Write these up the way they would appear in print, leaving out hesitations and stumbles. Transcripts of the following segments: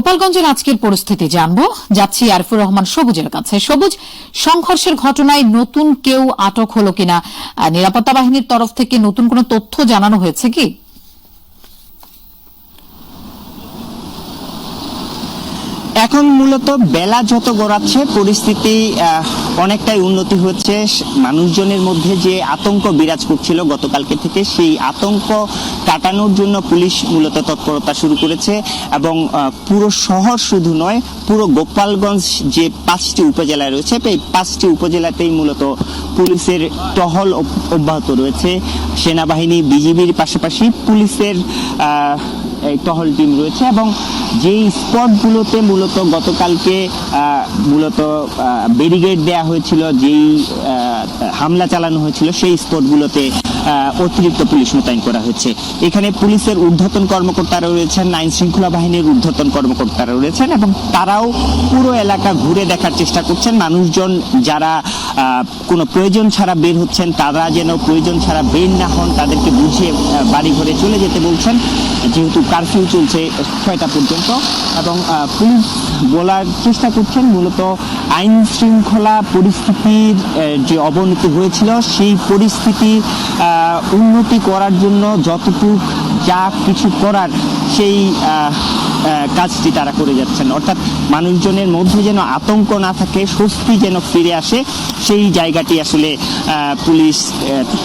গোপালগঞ্জের আজকের পরিস্থিতি জানবো, যাচ্ছি আরিফুর রহমান সবুজের কাছে। সবুজ, সংঘর্ষের ঘটনায় নতুন কেউ আটক হলো কিনা, নিরাপত্তা বাহিনীর তরফ থেকে নতুন কোনো তথ্য জানানো হয়েছে কি? এখন মূলত বেলা যত গড়াচ্ছে পরিস্থিতি অনেকটাই উন্নতি হচ্ছে। মানুষজনের মধ্যে যে আতঙ্ক বিরাজ করছিল গতকালকে থেকে, সেই আতঙ্ক কাটানোর জন্য পুলিশ মূলত তৎপরতা শুরু করেছে এবং পুরো শহর শুধু নয়, পুরো গোপালগঞ্জ যে 5টি উপজেলা রয়েছে, এই 5টি উপজেলাতেই মূলত পুলিশের টহল অব্যাহত রয়েছে। সেনাবাহিনী, বিজিবির পাশাপাশি পুলিশের টহল টিম রয়েছে এবং যেই স্পটগুলোতে মূলত গতকালকে মূলত ব্যারিকেড দেওয়া হয়েছিল, যেই হামলা চালানো হয়েছিল, সেই স্পটগুলোতে অতিরিক্ত পুলিশ মোতায়েন করা হয়েছে। এখানে পুলিশের ঊর্ধ্বতন কর্মকর্তারা রয়েছেন, আইন শৃঙ্খলা বাহিনীর ঊর্ধ্বতন কর্মকর্তারা রয়েছেন এবং তারাও পুরো এলাকা ঘুরে দেখার চেষ্টা করছেন। মানুষজন যারা কোনো প্রয়োজন ছাড়া বের হচ্ছেন, তারা যেন প্রয়োজন ছাড়া বের না হন, তাদেরকে বুঝিয়ে বাড়ি ঘরে চলে যেতে বলছেন, যেহেতু কারফিউ চলছে 6টা পর্যন্ত। এবং পুলিশ বলার চেষ্টা করছেন মূলত আইন শৃঙ্খলা পরিস্থিতির যে অবনতি হয়েছিল, সেই পরিস্থিতি উন্নতি করার জন্য যতটুকু যা কিছু করার সেই কাজটি তারা করে যাচ্ছেন। অর্থাৎ মানুষজনের মধ্যে যেন আতঙ্ক না থাকে, স্বস্তি যেন ফিরে আসে, সেই জায়গাটি আসলে পুলিশ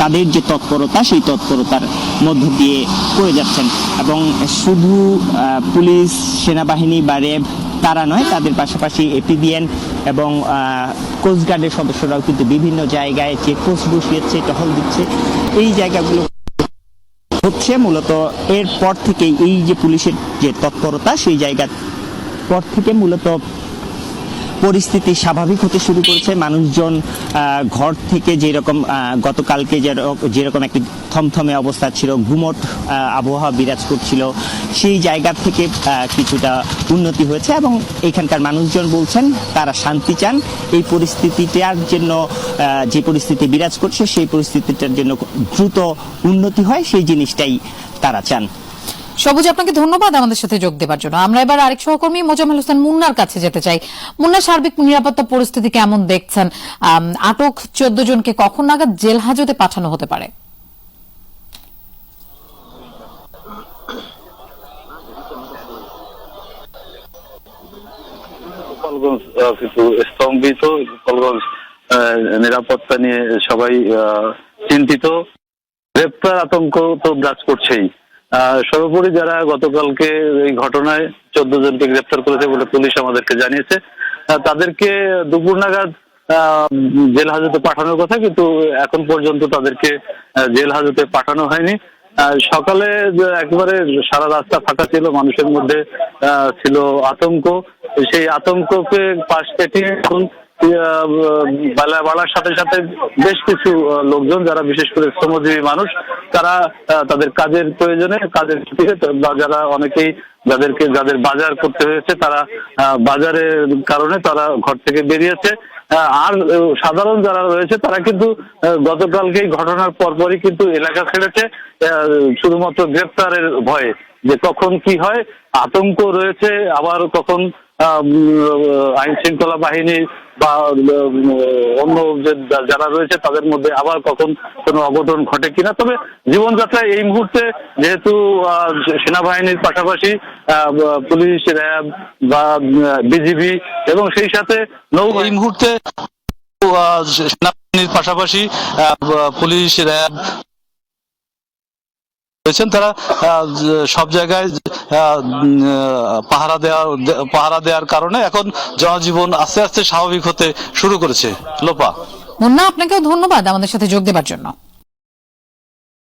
তাদের যে তৎপরতা, সেই তৎপরতার মধ্য দিয়ে করে যাচ্ছেন। এবং শুধু পুলিশ, সেনাবাহিনী বা র্যাব তারা নয়, তাদের পাশাপাশি এপিবিএন এবং কোস্টগার্ডের সদস্যরাও কিন্তু বিভিন্ন জায়গায় চেকপোস্ট বসিয়েছে, টহল দিচ্ছে। এই জায়গাগুলো হচ্ছে মূলত এরপর থেকে এই যে পুলিশের যে তৎপরতা, সেই জায়গার পর থেকে মূলত পরিস্থিতি স্বাভাবিক হতে শুরু করেছে। মানুষজন ঘর থেকে যেরকম গতকালকে যেরকম একটি থমথমে অবস্থা ছিল, গুমট আবহাওয়া বিরাজ করছিল, সেই জায়গা থেকে কিছুটা উন্নতি হয়েছে এবং এখানকার মানুষজন বলছেন তারা শান্তি চান। এই পরিস্থিতিটার জন্য, যে পরিস্থিতি বিরাজ করছে, সেই পরিস্থিতিটার জন্য দ্রুত উন্নতি হয়, সেই জিনিসটাই তারা চান। সবুজ, আপনাকে ধন্যবাদ আমাদের সাথে যোগ দেওয়ার জন্য। আমরা এবার আরেক সহকর্মী মোজাম্মেল হোসেন মুন্নার কাছে যেতে চাই। মুন্না, সার্বিক নিরাপত্তা পরিস্থিতি কেমন দেখছেন? আটক 14 জনকে কখন নাগাদ জেল হাজতে পাঠানো হতে পারে? গোপালগঞ্জ কিন্তু স্তম্ভিত, গোপালগঞ্জ নিরাপত্তা নিয়ে সবাই চিন্তিত। গ্রেপ্তার আতঙ্ক তো বিরাজ করছেই। সর্বোপরি যারা গতকালকে এই ঘটনায় 14 জনকে গ্রেপ্তার করেছে বলে পুলিশ আমাদেরকে জানিয়েছে, তাদেরকে দুপুর নাগাদ জেল হাজতে পাঠানোর কথা, কিন্তু এখন পর্যন্ত তাদেরকে জেল হাজতে পাঠানো হয়নি। সকালে একেবারে সারা রাস্তা ফাঁকা ছিল, মানুষের মধ্যে ছিল আতঙ্ক। সেই আতঙ্ককে পাশ কাটিয়ে এখন বেলা বাড়ার সাথে সাথে বেশ কিছু লোকজন, যারা বিশেষ করে শ্রমজীবী মানুষ, তারা তাদের কাজের প্রয়োজনে, কাজের ছুটিতে বা যারা অনেকেই যাদের বাজার করতে হয়েছে, তারা বাজারের কারণে তারা ঘর থেকে বেরিয়েছে। আর সাধারণ যারা রয়েছে তারা কিন্তু গতকালকেই ঘটনার পরপরই কিন্তু এলাকা ছেড়েছে, শুধুমাত্র গ্রেপ্তারের ভয়ে। যে কখন কি হয়, আতঙ্ক রয়েছে, আবার কখন আইন শৃঙ্খলা বাহিনী বা অন্য যারা রয়েছে তাদের মধ্যে আবার কখন কোনো অঘটন ঘটে কিনা। তবে জীবনযাত্রায় এই মুহূর্তে যেহেতু সেনাবাহিনীর পাশাপাশি পুলিশ, র্যাব বা বিজিবি এবং সেই সাথে এই মুহূর্তে সেনাবাহিনীর পাশাপাশি পুলিশ, র্যাব রয়েছেন, তারা সব জায়গায় পাহারা দেওয়ার কারণে এখন জনজীবন আস্তে আস্তে স্বাভাবিক হতে শুরু করেছে। লোপা, মুন্না, আপনাকেও ধন্যবাদ আমাদের সাথে যোগ দেওয়ার জন্য।